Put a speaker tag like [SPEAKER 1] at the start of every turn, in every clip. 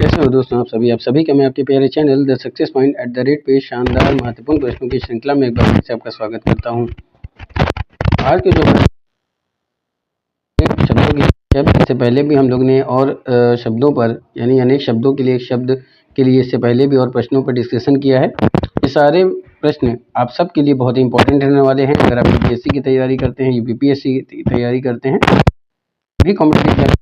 [SPEAKER 1] कैसे हो दोस्तों आप सभी का मैं आपके प्यारे चैनल द सक्सेस पॉइंट पे शानदार महत्वपूर्ण प्रश्नों की श्रृंखला में एक बार फिर से आपका स्वागत करता हूं। आज के जो शब्दों की शब्द इससे पहले भी हम लोग ने और शब्दों पर यानी अनेक शब्दों के लिए शब्द के लिए इससे पहले भी और प्रश्नों पर डिस्कशन किया है। ये सारे प्रश्न आप सबके लिए बहुत ही इंपॉर्टेंट रहने वाले हैं। अगर आप यूपीएससी की तैयारी करते हैं, यूपीपीएससी की तैयारी करते हैं, भी कॉम्पिटिटिव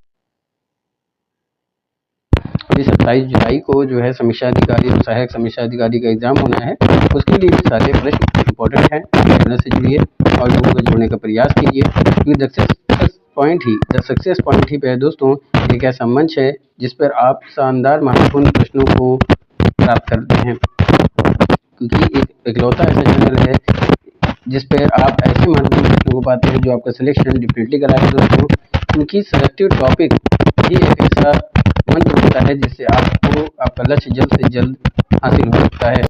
[SPEAKER 1] 27 जुलाई को जो है समीक्षा अधिकारी और सहायक समीक्षा अधिकारी का एग्जाम होना है। उसके लिए भी सारे प्रश्न इंपॉर्टेंट हैं। चैनल से जुड़िए और लोगों को जोड़ने का प्रयास कीजिए, क्योंकि द सक्सेस पॉइंट ही पे दोस्तों एक ऐसा मंच है जिस पर आप शानदार महत्वपूर्ण प्रश्नों को प्राप्त करते हैं, क्योंकि एक इकलौता ऐसा चैनल है जिस पर आप ऐसे महत्वपूर्ण प्रश्नों को पाते हैं जो आपका सिलेक्शन डिफरेंटली कराएगा दोस्तों। क्योंकि सिलेक्टिव टॉपिक ही एक ऐसा मंत्र होता है जिससे आपको आपका लक्ष्य जल्द से जल्द हासिल हो सकता है।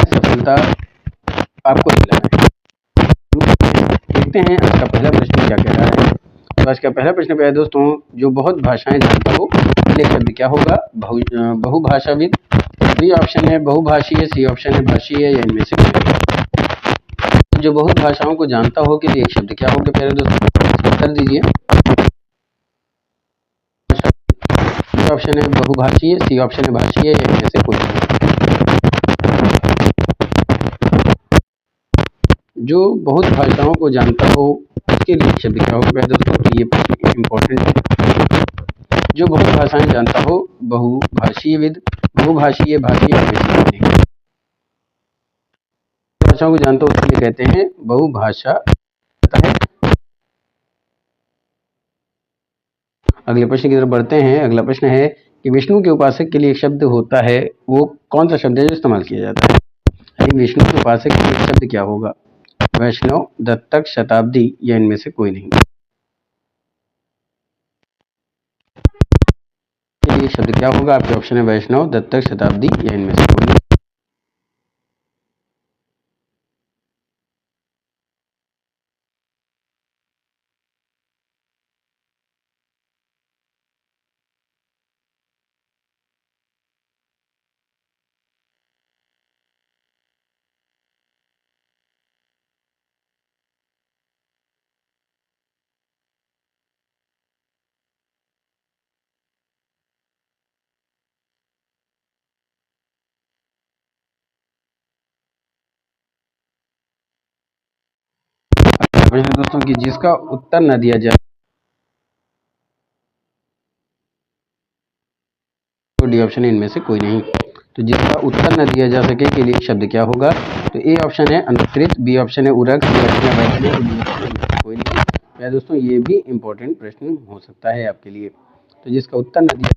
[SPEAKER 1] सफलता आपको दिलाना है। देखते हैं आज का पहला प्रश्न क्या कह रहा है। तो आज का पहला प्रश्न क्या है दोस्तों, जो बहुत भाषाएं जानता हो पहले शब्द क्या होगा? बहुभाषाविद। बी ऑप्शन है बहुभाषीय, सी ऑप्शन है भाषीय, या इनमें से कोई। जो बहुत भाषाओं को जानता हो के लिए एक शब्द क्या होगा प्यारे दोस्तों? उत्तर दीजिए। बी ऑप्शन है बहुभाषीय, सी ऑप्शन है भाषीय, या इनमें से कोई। जो बहुत भाषाओं को जानता हो उसके लिए शब्द क्या होगा दोस्तों? तो ये प्रश्न इम्पोर्टेंट है। जो बहुत भाषाएं जानता हो, बहुभाषीयविद, बहुभाषीय, भाषीय, भाषाओं को जानता हो उसके लिए कहते हैं बहुभाषा है। अगले प्रश्न की तरफ बढ़ते हैं। अगला प्रश्न है कि विष्णु के उपासक के लिए एक शब्द होता है, वो कौन सा शब्द है जो इस्तेमाल किया जाता है? विष्णु के उपासक के लिए शब्द क्या होगा? वैष्णव, दत्तक, शताब्दी, या इनमें से कोई नहीं। ये शब्द क्या होगा? आपके ऑप्शन है वैष्णव, दत्तक, शताब्दी, या इनमें से कोई नहीं। दोस्तों की जिसका उत्तर न दिया जाए तो डी ऑप्शन है इनमें से कोई नहीं। तो जिसका उत्तर न दिया जा सके के लिए शब्द क्या होगा? तो ए ऑप्शन है अनुत्तरित, बी ऑप्शन है उर्वरक, सी ऑप्शन है वैज्ञानिक, कोई नहीं। या दोस्तों ये भी इंपॉर्टेंट प्रश्न हो सकता है आपके लिए। तो जिसका उत्तर न दिया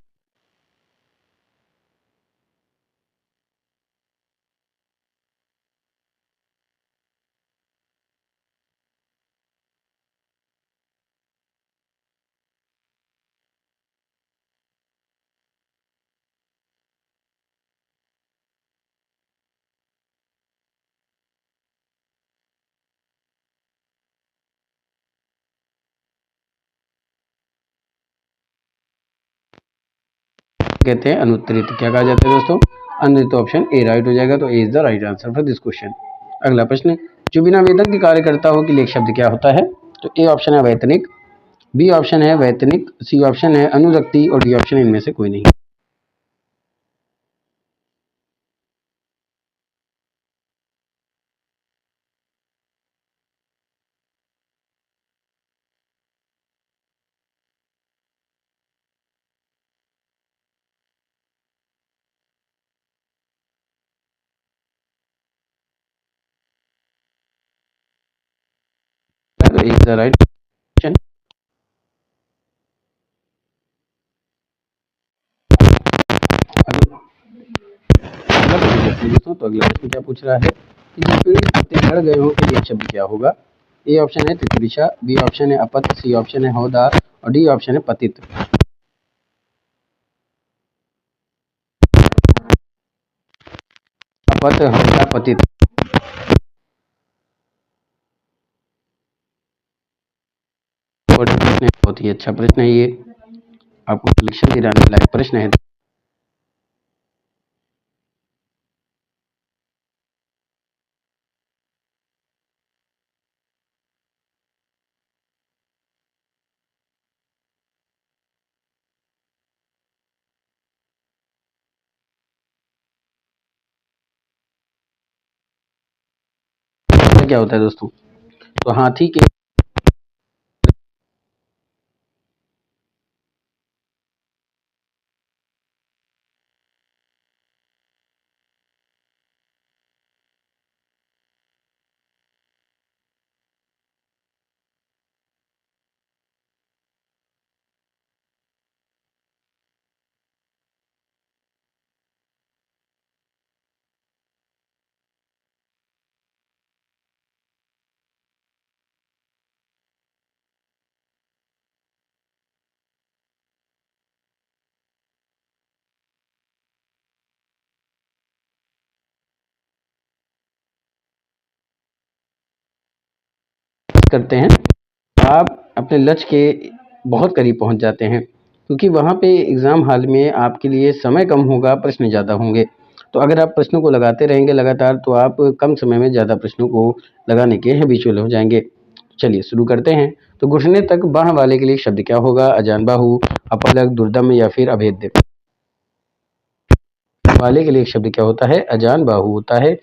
[SPEAKER 1] कहते हैं अनुत्तरित। क्या कहा जाता है दोस्तों? अनुत्तरित। ऑप्शन ए राइट हो जाएगा। तो A is the right answer for this question. अगला प्रश्न, जो बिना वेतन के कार्य करता हो के लिए एक शब्द क्या होता है? तो ए ऑप्शन है वैतनिक, बी ऑप्शन है वैतनिक, सी ऑप्शन है अनुरक्ति, और डी ऑप्शन इनमें से कोई नहीं। तो A is the right option. दोस्तों तो अगला प्रश्न क्या पूछ रहा है कि जिस पेड़ के पत्ते झड़ गए हो के लिए शब्द क्या होगा? ए ऑप्शन है तितलिशा, बी ऑप्शन है अपत, सी ऑप्शन है हौदार, और डी ऑप्शन है पतित। पथ हमेशा पतित। प्रश्न है, बहुत ही अच्छा प्रश्न है ये, आपको सिलेक्शन दिलाने लायक प्रश्न है। क्या होता है दोस्तों? तो हाथी के करते हैं, आप अपने लक्ष्य के बहुत करीब पहुंच जाते हैं, क्योंकि वहां पे एग्जाम हॉल में आपके लिए समय कम होगा, प्रश्न ज़्यादा होंगे। तो अगर आप प्रश्नों को लगाते रहेंगे लगातार, तो आप कम समय में ज़्यादा प्रश्नों को लगाने के हैबिचुअल हो जाएंगे। चलिए शुरू करते हैं। तो घुटने तक बाह वाले के लिए शब्द क्या होगा? अजान बाहु, अपलक, दुर्दम या फिर अभेद्य। वाले के लिए शब्द क्या होता है? अजान बाहु होता है।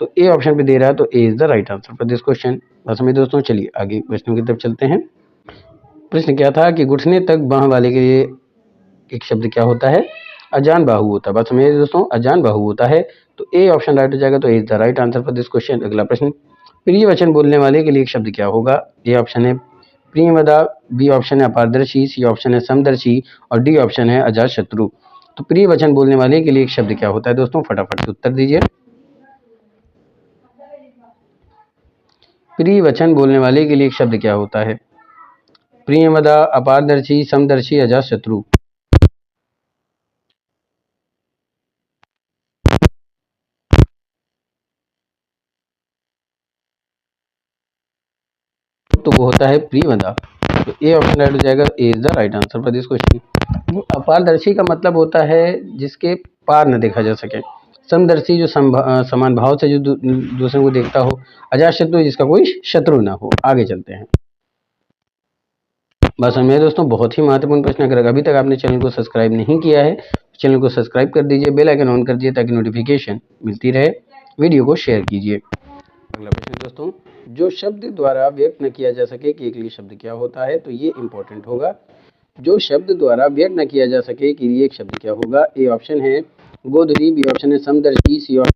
[SPEAKER 1] तो ए ऑप्शन पे दे रहा है, तो A is the right answer for this question. बस में दोस्तों, चलिए आगे प्रश्नों की तरफ चलते हैं। प्रश्न क्या था कि घुटने तक बाह वाले के लिए एक शब्द क्या होता है? अजान बाहु होता है। बात समझिए दोस्तों, अजान बाहु होता है। तो ए ऑप्शन राइट हो जाएगा, तो A is the right answer for this question. अगला प्रश्न, प्रिय वचन बोलने वाले के लिए एक शब्द क्या होगा? ए ऑप्शन है प्रियवदा, बी ऑप्शन है अपारदर्शी, सी ऑप्शन है समदर्शी और डी ऑप्शन है अजात शत्रु। तो प्रिय वचन बोलने वाले के लिए एक शब्द क्या होता है दोस्तों? फटाफट से उत्तर दीजिए। प्रिय वचन बोलने वाले के लिए एक शब्द क्या होता है? प्रियवदा, अपारदर्शी, समदर्शी, अजात शत्रु। तो वो होता है प्रियवदा। तो ए ऑप्शन राइट हो जाएगा, A is the right answer for this question. अपारदर्शी का मतलब होता है जिसके पार न देखा जा सके। समदर्शी जो समान भाव से जो दूसरे को देखता हो। अजात शत्रु जिसका कोई शत्रु ना हो। आगे चलते हैं। बस मेरे दोस्तों, बहुत ही महत्वपूर्ण प्रश्न। अगर अभी तक आपने चैनल को सब्सक्राइब नहीं किया है, तो चैनल को सब्सक्राइब कर दीजिए, बेल आइकन ऑन कर दीजिए ताकि नोटिफिकेशन मिलती रहे। वीडियो को शेयर कीजिए। अगला प्रश्न दोस्तों, जो शब्द द्वारा व्यक्त न किया जा सके कि एक लिए शब्द क्या होता है? तो ये इंपॉर्टेंट होगा। जो शब्द द्वारा व्यक्त न किया जा सके कि लिए एक शब्द क्या होगा? ए ऑप्शन है गोधरी, बी ऑप्शन है समदर्शी, सी ऑप्शन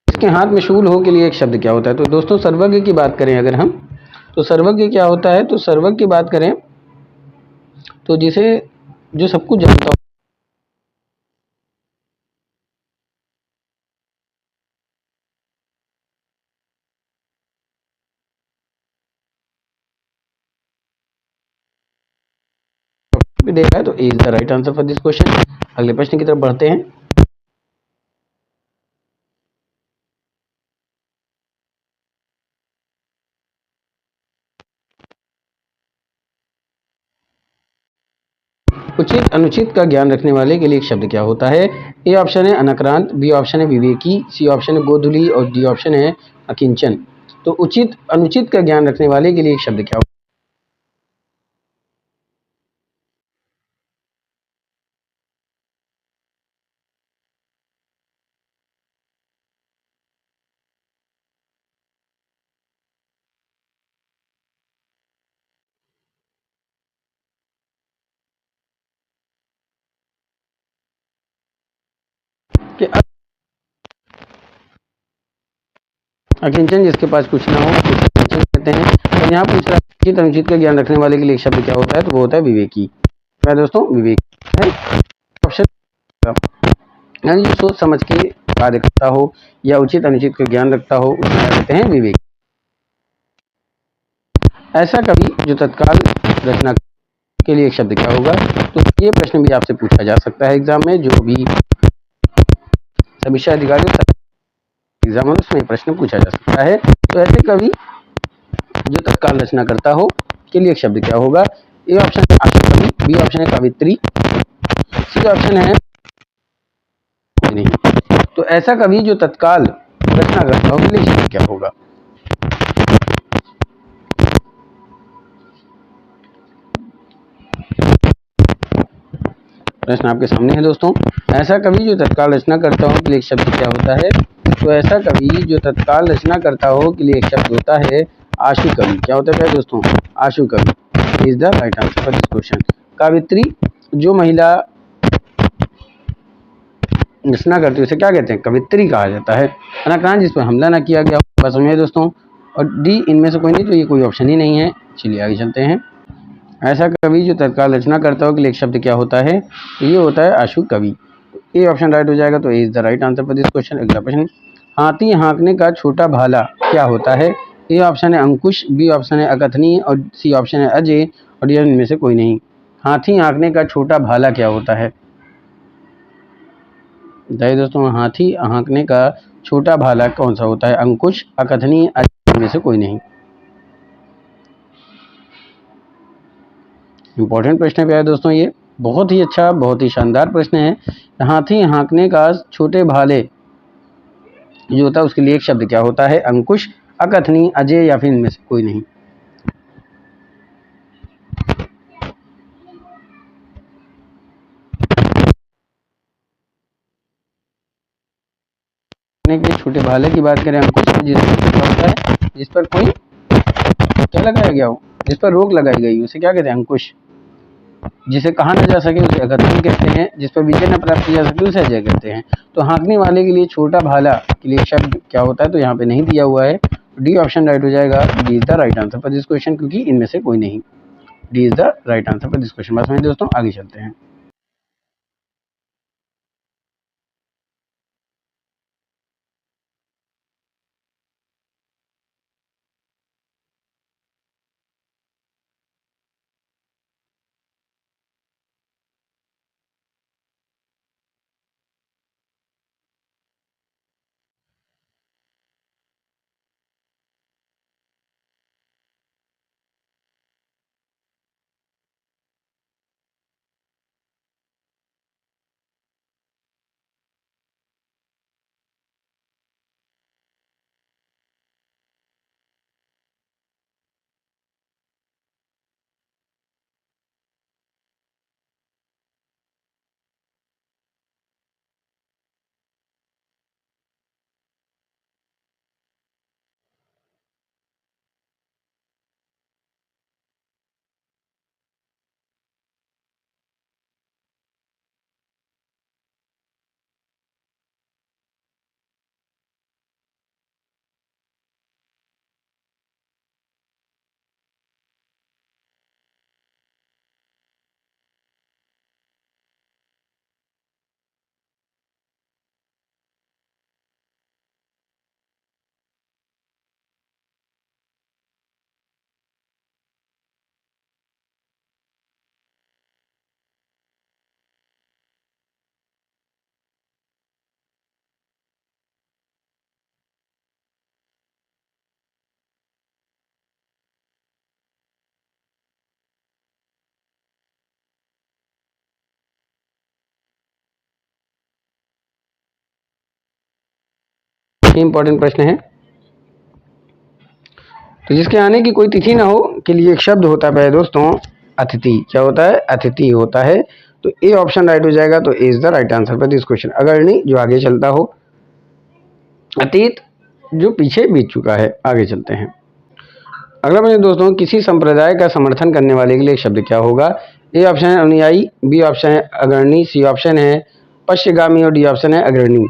[SPEAKER 1] इसके हाथ में शूल हो के लिए एक शब्द क्या होता है? तो दोस्तों, सर्वज्ञ की बात करें अगर हम, तो सर्वज्ञ क्या होता है? तो सर्वज्ञ की बात करें तो जिसे जो सब कुछ जानता हो। देखा है, तो A is the right answer for this question. अगले प्रश्न की तरफ बढ़ते हैं। उचित अनुचित का ज्ञान रखने वाले के लिए एक शब्द क्या होता है? ए ऑप्शन है अनाक्रांत, बी ऑप्शन है विवेकी, सी ऑप्शन है गोधुली और डी ऑप्शन है अकिंचन। तो उचित अनुचित का ज्ञान रखने वाले के लिए एक शब्द क्या होता है कि अकिंचन जिसके पास कुछ ना हो उसको अकिंचन कहते हैं। और यहाँ पूछ रहा है उचित अनुचित का ज्ञान रखने वाले के लिए एक शब्द क्या होता है? तो वो होता है विवेकी। क्या है दोस्तों? विवेकी है ऑप्शन। यानी जो सोच समझ के कार्य करता हो या उचित अनुचित का ज्ञान रखता हो उसको क्या कहते हैं? विवेक। ऐसा कवि जो तत्काल रचना के लिए एक शब्द क्या होगा? तो ये प्रश्न भी आपसे पूछा जा सकता है एग्जाम में, जो भी समीक्षा अधिकारी एग्जाम है उसमें प्रश्न पूछा जा सकता है। तो ऐसे कवि जो तत्काल रचना करता हो के लिए एक शब्द क्या होगा? ए ऑप्शन है आशु कवि, बी ऑप्शन है कवित्री, सी ऑप्शन है कोई नहीं। तो ऐसा कवि जो तत्काल रचना करता हो के लिए शब्द क्या होगा? प्रश्न आपके सामने है दोस्तों। ऐसा कवि जो तत्काल रचना करता हो के लिए एक शब्द क्या होता है? तो ऐसा कवि जो तत्काल रचना करता हो के लिए एक शब्द होता है आशु कवि। क्या होता है दोस्तों? आशु कवि is the right answer for this question. कावित्री जो महिला रचना करती है उसे क्या कहते हैं? कवित्री कहा जाता है। अनाक्रांत जिस पर हमला ना किया गया हो। बस समझिए दोस्तों। और डी इनमें से कोई नहीं, तो ये कोई ऑप्शन ही नहीं है। चलिए आगे चलते हैं। ऐसा कवि जो तत्काल रचना करता हो के लिए एक शब्द क्या होता है? ये होता है आशु कवि। ए ऑप्शन राइट हो जाएगा, तो A is the right answer for this question. अगला प्रश्न, हाथी हाँकने का छोटा भाला क्या होता है? ए ऑप्शन है अंकुश, बी ऑप्शन है अकथनीय और सी ऑप्शन है अजय और डी इनमें से कोई नहीं। हाथी हाँकने का छोटा भाला क्या होता है? बताइए दोस्तों, हाथी हाँकने का छोटा भाला कौन सा होता है? अंकुश, अकथनीय, अजय में से कोई नहीं। इंपॉर्टेंट प्रश्न पे है दोस्तों, ये बहुत ही अच्छा, बहुत ही शानदार प्रश्न है। हाथी हाँकने का छोटे भाले जो होता है उसके लिए एक शब्द क्या होता है? अंकुश, अकथनीय, अजय या फिर इनमें से कोई नहीं। के छोटे भाले की बात करें अंकुश, जिस पर क्या होता है? जिस पर कोई क्या लगाया गया हो, जिस पर रोक लगाई गई उसे क्या कहते हैं? अंकुश। जिसे कहा न जा सके उसे अकथनीय कहते हैं, जिस पर विजय न प्राप्त की जा सके उसे अजय कहते हैं। तो हाँकने वाले के लिए छोटा भाला के लिए शब्द क्या होता है? तो यहाँ पे नहीं दिया हुआ है। डी ऑप्शन राइट हो जाएगा। D is the right answer for this question, क्योंकि इनमें से कोई नहीं। D is the right answer for this question. बस में दोस्तों आगे चलते हैं। ये इंपॉर्टेंट प्रश्न है। तो जिसके आने की कोई तिथि ना हो के लिए एक शब्द होता है दोस्तों अतिथि। क्या होता है? अतिथि होता है। तो ए ऑप्शन राइट हो जाएगा। तो A is the right answer for this question. अग्रणी जो आगे चलता हो, अतीत जो पीछे बीत चुका है। आगे चलते हैं। अगला प्रश्न दोस्तों, किसी संप्रदाय का समर्थन करने वाले के लिए एक शब्द क्या होगा? ए ऑप्शन है अनुयायी, बी ऑप्शन है अग्रणी, सी ऑप्शन है पश्चिगामी और डी ऑप्शन है अग्रणी।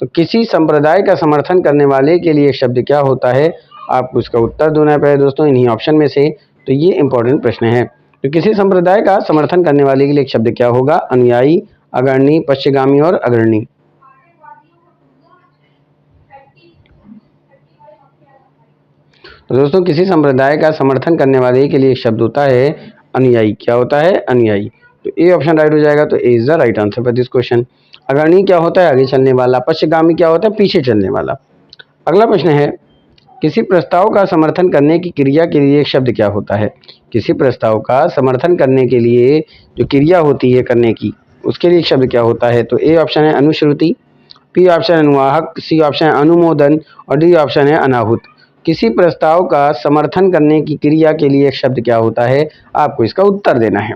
[SPEAKER 1] तो किसी संप्रदाय का समर्थन करने वाले के लिए एक शब्द क्या होता है? आपको इसका उत्तर देना है दोस्तों इन्हीं ऑप्शन में से। तो ये इंपॉर्टेंट प्रश्न है। तो किसी संप्रदाय का समर्थन करने वाले के लिए एक शब्द क्या होगा? अनुयायी, अग्रणी, पश्चिगामी और अग्रणी। तो दोस्तों किसी संप्रदाय का समर्थन करने वाले के लिए एक शब्द होता है अनुयायी। क्या होता है? अनुयायी। तो ए ऑप्शन राइट हो जाएगा। तो A is the right answer for this question. अग्रणी क्या होता है? आगे चलने वाला। पश्चिगामी क्या होता है? पीछे चलने वाला। अगला प्रश्न है, किसी प्रस्ताव का समर्थन करने की क्रिया के लिए एक शब्द क्या होता है? किसी प्रस्ताव का समर्थन करने के लिए जो क्रिया होती है करने की, उसके लिए एक शब्द क्या होता है? तो ए ऑप्शन है अनुश्रुति, बी ऑप्शन है अनुवाहक, सी ऑप्शन है अनुमोदन और डी ऑप्शन है अनाहुत। किसी प्रस्ताव का समर्थन करने की क्रिया के लिए एक शब्द क्या होता है? आपको इसका उत्तर देना है।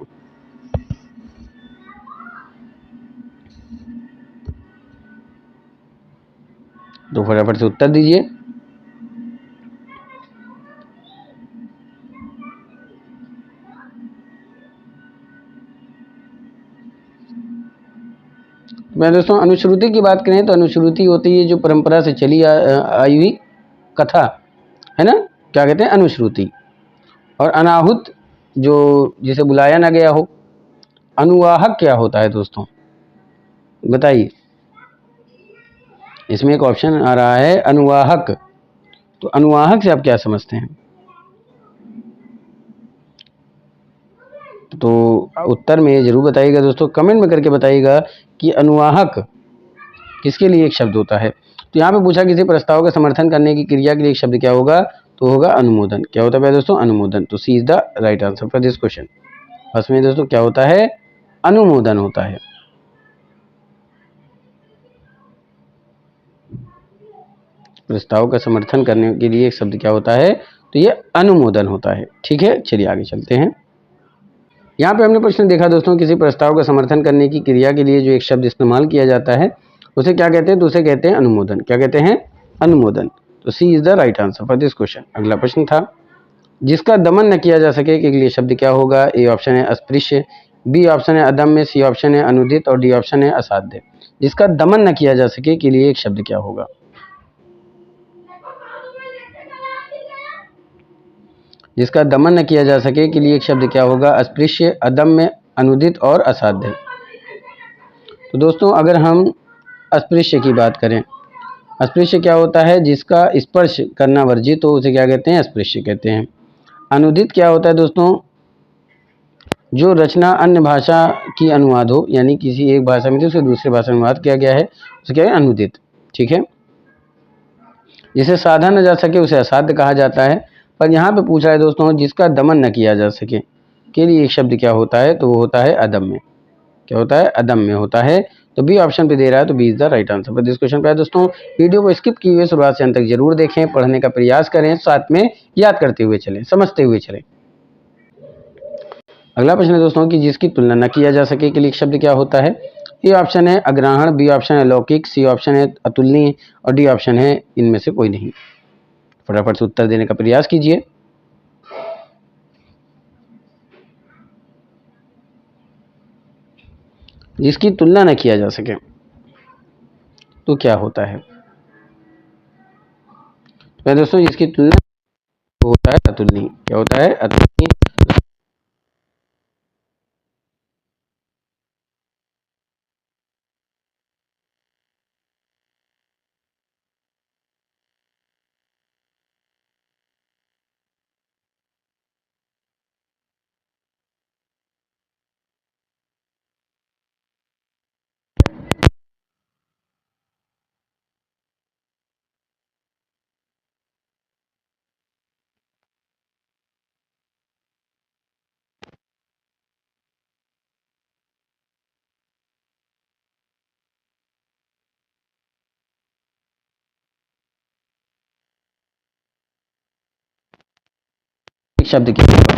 [SPEAKER 1] तो फटाफट से उत्तर दीजिए। मैं दोस्तों अनुश्रुति की बात करें तो अनुश्रुति होती है जो परंपरा से चली आई हुई कथा है ना, क्या कहते हैं? अनुश्रुति। और अनाहुत जो जिसे बुलाया ना गया हो। अनुवाहक क्या होता है दोस्तों? बताइए। इसमें एक ऑप्शन आ रहा है अनुवाहक। तो अनुवाहक से आप क्या समझते हैं? तो उत्तर में जरूर बताइएगा दोस्तों, कमेंट में करके बताइएगा कि अनुवाहक किसके लिए एक शब्द होता है। तो यहाँ पे पूछा किसी प्रस्ताव का समर्थन करने की क्रिया के लिए एक शब्द क्या होगा? तो होगा अनुमोदन। क्या होता है दोस्तों? अनुमोदन। तो C is the right answer for this question. बस में दोस्तों क्या होता है? अनुमोदन होता है। प्रस्ताव का समर्थन करने के लिए एक शब्द क्या होता है? तो ये अनुमोदन होता है। ठीक है, चलिए आगे चलते हैं। यहाँ पे हमने प्रश्न देखा दोस्तों, किसी प्रस्ताव का समर्थन करने की क्रिया के लिए जो एक शब्द इस्तेमाल किया जाता है उसे क्या कहते हैं? तो उसे कहते हैं अनुमोदन। क्या कहते हैं? अनुमोदन। तो C is the right answer for this question. अगला प्रश्न था, जिसका दमन न किया जा सके के लिए शब्द क्या होगा? ए ऑप्शन है अस्पृश्य, बी ऑप्शन है अदम्य, सी ऑप्शन है अनुदित और डी ऑप्शन है असाध्य। जिसका दमन न किया जा सके के लिए एक शब्द क्या होगा? जिसका दमन न किया जा सके के लिए एक शब्द क्या होगा? अस्पृश्य, अदम्य, अनुदित और असाध्य। तो दोस्तों अगर हम अस्पृश्य की बात करें, अस्पृश्य क्या होता है? जिसका स्पर्श करना वर्जित हो उसे क्या कहते हैं? अस्पृश्य कहते हैं। अनुदित क्या होता है दोस्तों? जो रचना अन्य भाषा की अनुवाद हो, यानी किसी एक भाषा में उसे दूसरी भाषा में अनुवाद किया गया है, उसे क्या है? अनुदित। ठीक है। जिसे साधा न जा सके उसे असाध्य कहा जाता है। पर यहाँ पे पूछा है दोस्तों, जिसका दमन न किया जा सके के लिए एक शब्द क्या होता है? तो वो होता है अदम्य। क्या होता है? अदम्य होता है। तो बी ऑप्शन पे दे रहा है। तो B is the right answer for this question. पे दोस्तों वीडियो को स्किप किए हुए शुरुआत से अंत तक जरूर देखें, पढ़ने का प्रयास करें, साथ में याद करते हुए चलें, समझते हुए चलें। अगला प्रश्न है दोस्तों कि जिसकी तुलना न किया जा सके के लिए शब्द क्या होता है? ए ऑप्शन है अग्रहण, बी ऑप्शन है लौकिक, सी ऑप्शन है अतुलनीय और डी ऑप्शन है इनमें से कोई नहीं। फटाफट से उत्तर देने का प्रयास कीजिए। जिसकी तुलना न किया जा सके तो क्या होता है? तो दोस्तों जिसकी तुलना होता है अतुलनीय। क्या होता है? अतुलनीय। शब्द क्या होगा?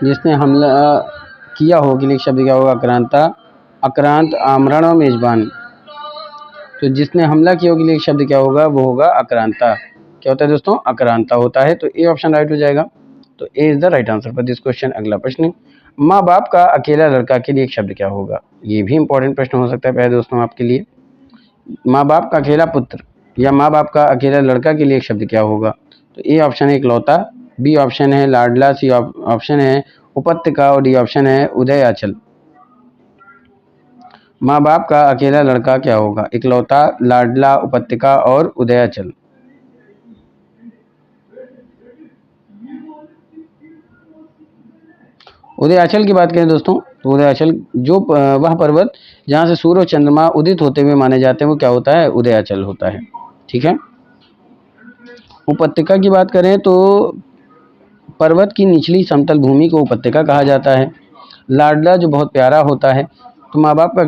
[SPEAKER 1] जिसने हमला किया हो के लिए शब्द क्या होगा? आक्रांता, आक्रांत, आमरण और मेजबान। तो जिसने हमला किया हो के लिए शब्द क्या होगा? वो होगा आक्रांता। क्या होता है दोस्तों? आक्रांता होता है। तो ए ऑप्शन राइट हो जाएगा। तो A is the right answer for this question. अगला प्रश्न, माँ बाप का अकेला लड़का के लिए एक शब्द क्या होगा? ये भी इंपॉर्टेंट प्रश्न हो सकता है प्यारे दोस्तों आपके लिए। माँ बाप का अकेला पुत्र या माँ बाप का अकेला लड़का के लिए एक शब्द क्या होगा? तो ए ऑप्शन है इकलौता, बी ऑप्शन है लाडला, सी ऑप्शन है उपत्यका और डी ऑप्शन है उदयाचल। माँ बाप का अकेला लड़का क्या होगा? इकलौता, लाडला, उपत्यका और उदयाचल। उदयाचल की बात करें दोस्तों तो उदयाचल जो वह पर्वत जहाँ से सूर्य और चंद्रमा उदित होते हुए माने जाते हैं वो क्या होता है? उदयाचल होता है। ठीक है। उपत्यका की बात करें तो पर्वत की निचली समतल भूमि को उपत्यका कहा जाता है। लाडला जो बहुत प्यारा होता है। तो माँ बाप का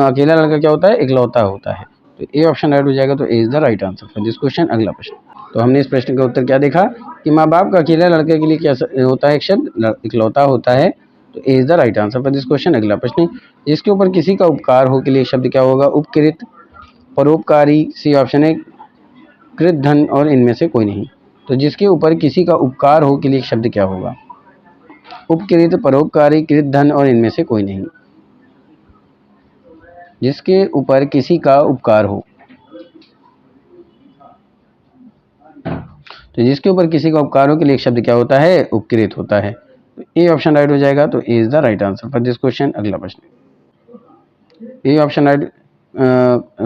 [SPEAKER 1] अकेला लड़का क्या होता है? इकलौता होता है। तो ए ऑप्शन राइट हो जाएगा। तो A is the right answer for this question. अगला प्रश्न, तो हमने इस प्रश्न का उत्तर क्या देखा कि माँ बाप का अकेला लड़के के लिए क्या होता है? एक शब्द इकलौता होता है। तो A is the right answer for this question. अगला प्रश्न, जिसके ऊपर किसी का उपकार हो के लिए शब्द क्या होगा? उपकृत, परोपकारी, सी ऑप्शन है कृत धन और इनमें से कोई नहीं। तो जिसके ऊपर किसी का उपकार हो के लिए शब्द क्या होगा? उपकृत, परोपकारी, कृत धन और इनमें से कोई नहीं। जिसके ऊपर किसी का उपकार हो, तो जिसके ऊपर किसी का उपकार हो के लिए एक शब्द क्या होता है? उपकृत होता है। तो ए ऑप्शन राइट हो जाएगा। तो A is the right answer for this question. अगला प्रश्न, ए ऑप्शन राइट,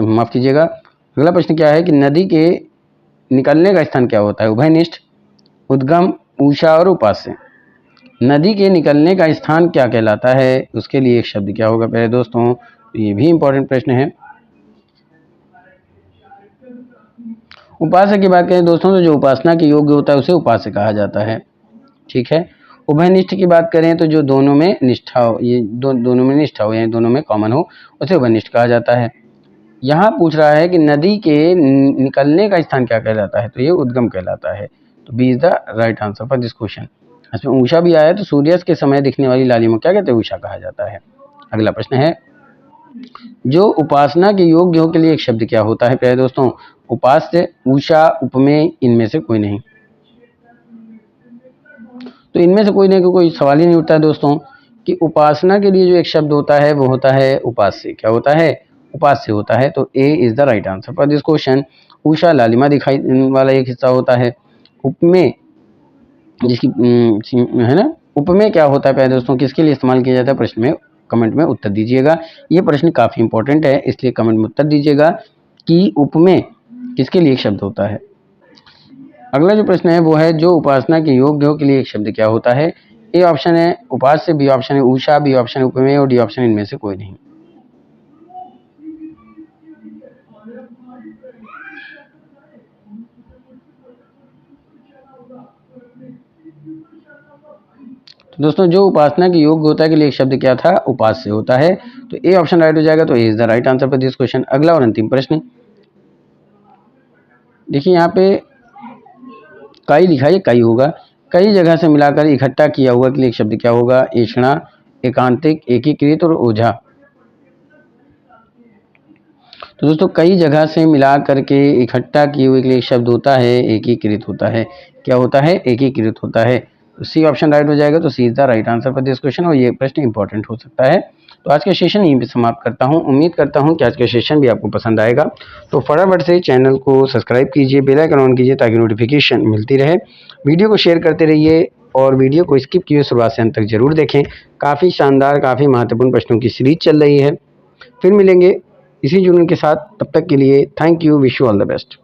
[SPEAKER 1] माफ कीजिएगा। अगला प्रश्न क्या है कि नदी के निकलने का स्थान क्या होता है? उभयनिष्ठ, उद्गम, ऊषा और उपास्य। नदी के निकलने का स्थान क्या कहलाता है? उसके लिए एक शब्द क्या होगा पहले दोस्तों? ये भी इंपॉर्टेंट प्रश्न है। उपास्य की बात करें दोस्तों तो जो उपासना के योग्य होता है उसे उपास्य कहा जाता है। ठीक है। उभयनिष्ठ की बात करें तो जो दोनों में निष्ठा हो, ये दोनों में निष्ठा हो यानी दोनों में कॉमन हो उसे उभयनिष्ठ कहा जाता है। यहाँ पूछ रहा है कि नदी के निकलने का स्थान क्या कहलाता है? तो ये उद्गम कहलाता है। तो B is the right answer for this question. इसमें ऊषा भी आया तो सूर्यास्त के समय दिखने वाली लालिमा क्या कहते हैं? ऊषा कहा जाता है। अगला प्रश्न है, जो उपासना के योग्य हो के लिए एक शब्द क्या होता है प्यारे दोस्तों? उपास्य, ऊषा, उपमेय, इनमें से कोई नहीं। तो इनमें से कोई नहीं, कोई सवाल ही नहीं उठता है दोस्तों कि उपासना के लिए जो एक शब्द होता है वो होता है उपास्य। क्या होता है? उपास्य होता है। तो A is the right answer for this question. ऊषा लालिमा दिखाई वाला एक हिस्सा होता है। उपमेय जिसकी है ना, उपमेय क्या होता है प्यारे दोस्तों? किसके लिए इस्तेमाल किया जाता है? प्रश्न में कमेंट में उत्तर दीजिएगा। ये प्रश्न काफी इंपॉर्टेंट है इसलिए कमेंट में उत्तर दीजिएगा कि उपमेय किसके लिए एक शब्द होता है। अगला जो प्रश्न है वो है जो उपासना के योग्य हो के लिए एक शब्द क्या होता है? ए ऑप्शन है उपास्य, बी ऑप्शन है ऊषा, बी ऑप्शन है उपमेय और डी ऑप्शन इनमें से कोई नहीं। तो दोस्तों जो उपासना के योग्य होता है के लिए एक शब्द क्या था? उपास्य होता है। तो ए ऑप्शन राइट हो जाएगा। तो A is the right answer for this question. अगला और अंतिम प्रश्न देखिए, यहाँ पे कई लिखा है, कई होगा, कई जगह से मिलाकर इकट्ठा किया हुआ के लिए एक शब्द क्या होगा? ऐषणा, एकांतिक, एकीकृत और ओझा। तो दोस्तों कई जगह से मिला करके इकट्ठा किए हुए के लिए एक शब्द होता है एकीकृत होता है। क्या होता है? एकीकृत होता है। तो सी ऑप्शन राइट हो जाएगा। तो C is the right answer for this question और ये प्रश्न इंपॉर्टेंट हो सकता है। तो आज का सेशन यहीं पे समाप्त करता हूँ। उम्मीद करता हूँ कि आज का सेशन भी आपको पसंद आएगा। तो फटाफट से चैनल को सब्सक्राइब कीजिए, बेल आइकन ऑन कीजिए ताकि नोटिफिकेशन मिलती रहे। वीडियो को शेयर करते रहिए और वीडियो को स्किप किए शुरुआत से अंत तक जरूर देखें। काफ़ी शानदार, काफ़ी महत्वपूर्ण प्रश्नों की सीरीज चल रही है। फिर मिलेंगे इसी जुनून के साथ, तब तक के लिए thank you, wish you all the best.